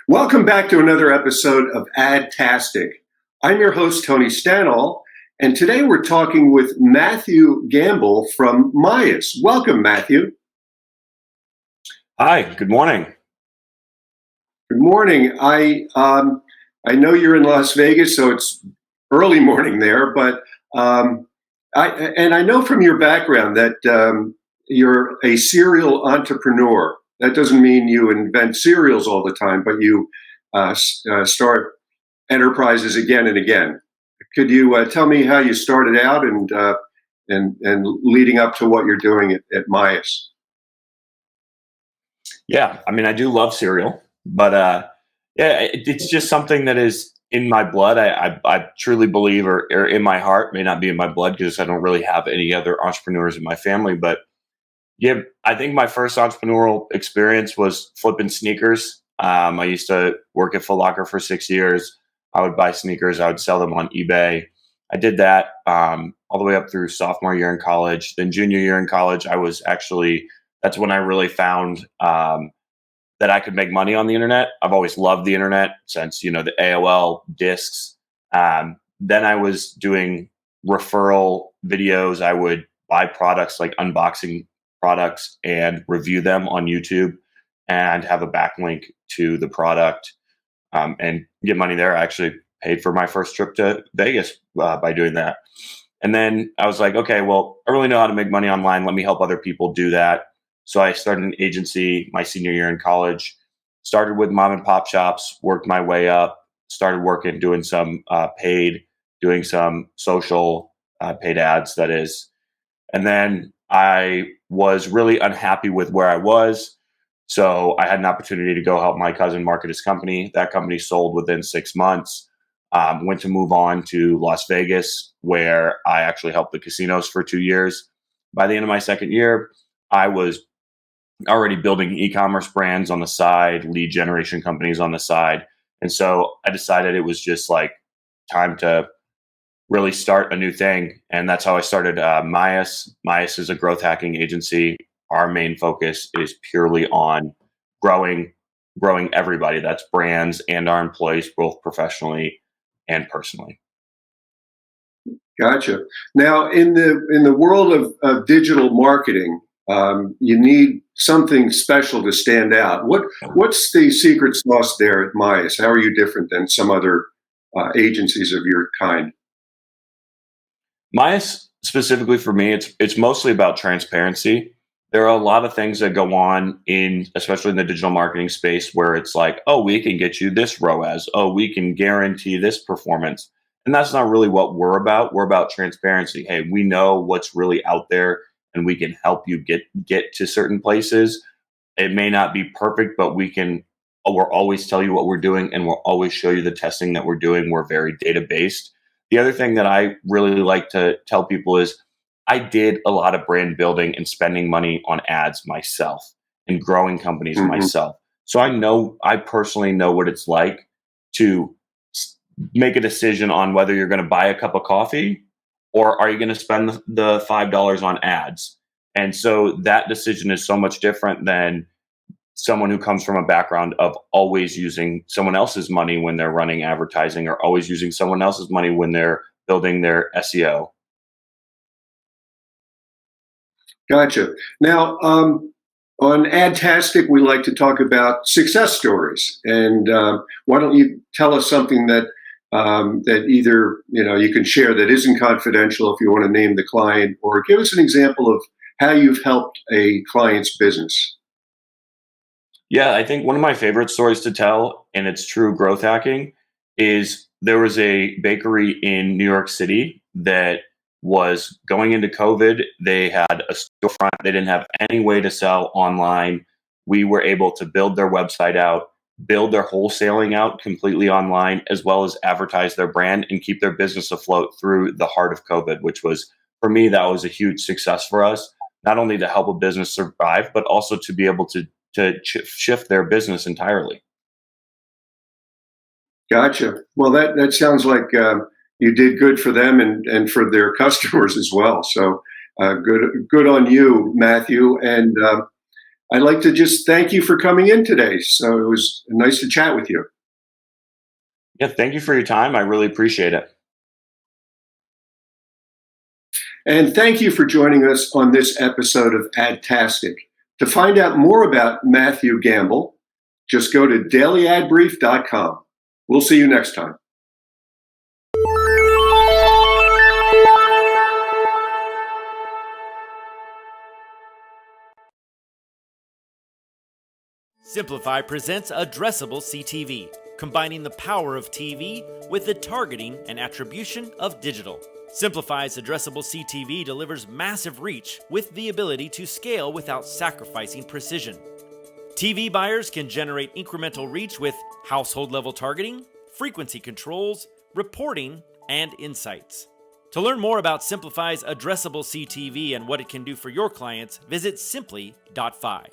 Welcome back to another episode of AdTastic. I'm your host, Tony Stanall, and today we're talking with Matthew Gambill from MAIUS. Welcome, Matthew. Hi, good morning. Good morning. I know you're in Las Vegas, so it's early morning there, but I know from your background that you're a serial entrepreneur. That doesn't mean you invent cereals all the time, but you start enterprises again and again. Could you tell me how you started out and leading up to what you're doing at MAIUS? Yeah, I mean, I do love cereal, but it's just something that is in my blood. I truly believe, or in my heart, may not be in my blood because I don't really have any other entrepreneurs in my family, but yeah, I think my first entrepreneurial experience was flipping sneakers. I used to work at Foot Locker for 6 years. I would buy sneakers. I would sell them on eBay. I did that all the way up through sophomore year in college. Then junior year in college, that's when I really found that I could make money on the internet. I've always loved the internet since, the AOL discs. Then I was doing referral videos. I would buy products, like unboxing products, and review them on YouTube and have a backlink to the product and get money there. I actually paid for my first trip to Vegas by doing that. And then I was like, okay, well, I really know how to make money online. Let me help other people do that. So I started an agency my senior year in college, started with mom and pop shops, worked my way up, started working, doing some paid, doing some social paid ads, that is. And then I was really unhappy with where I was. So I had an opportunity to go help my cousin market his company. That company sold within 6 months. Went to move on to Las Vegas, where I actually helped the casinos for 2 years. By the end of my second year, I was already building e-commerce brands on the side, lead generation companies on the side. And so I decided it was just like time to really start a new thing. And that's how I started MAIUS. MAIUS is a growth hacking agency. Our main focus is purely on growing everybody. That's brands and our employees, both professionally and personally. Gotcha. Now, in the world of digital marketing, you need something special to stand out. What's the secret sauce there at MAIUS? How are you different than some other agencies of your kind? MAIUS, specifically for me, it's mostly about transparency. There are a lot of things that go on especially in the digital marketing space, where it's like, oh, we can get you this ROAS. Oh, we can guarantee this performance. And that's not really what we're about. We're about transparency. Hey, we know what's really out there, and we can help you get to certain places. It may not be perfect, but we'll always tell you what we're doing, and we'll always show you the testing that we're doing. We're very data-based. The other thing that I really like to tell people is I did a lot of brand building and spending money on ads myself and growing companies myself. So I personally know what it's like to make a decision on whether you're going to buy a cup of coffee or are you going to spend the $5 on ads. And so that decision is so much different than someone who comes from a background of always using someone else's money when they're running advertising, or always using someone else's money when they're building their SEO. Gotcha. Now, on AdTastic, we like to talk about success stories. And why don't you tell us something that either you can share that isn't confidential if you want to name the client, or give us an example of how you've helped a client's business. Yeah, I think one of my favorite stories to tell, and it's true growth hacking, is there was a bakery in New York City that was going into COVID. They had a storefront. They didn't have any way to sell online. We were able to build their website out, build their wholesaling out completely online, as well as advertise their brand and keep their business afloat through the heart of COVID, which was, for me, that was a huge success for us, not only to help a business survive, but also to be able to shift their business entirely. Gotcha. Well, that sounds like you did good for them and for their customers as well. So good on you, Matthew. And I'd like to just thank you for coming in today. So it was nice to chat with you. Yeah, thank you for your time. I really appreciate it. And thank you for joining us on this episode of AdTastic. To find out more about Matthew Gambill, just go to dailyadbrief.com. We'll see you next time. Simplify presents Addressable CTV, combining the power of TV with the targeting and attribution of digital. Simplify's Addressable CTV delivers massive reach with the ability to scale without sacrificing precision. TV buyers can generate incremental reach with household-level targeting, frequency controls, reporting, and insights. To learn more about Simplify's Addressable CTV and what it can do for your clients, visit simply.fi.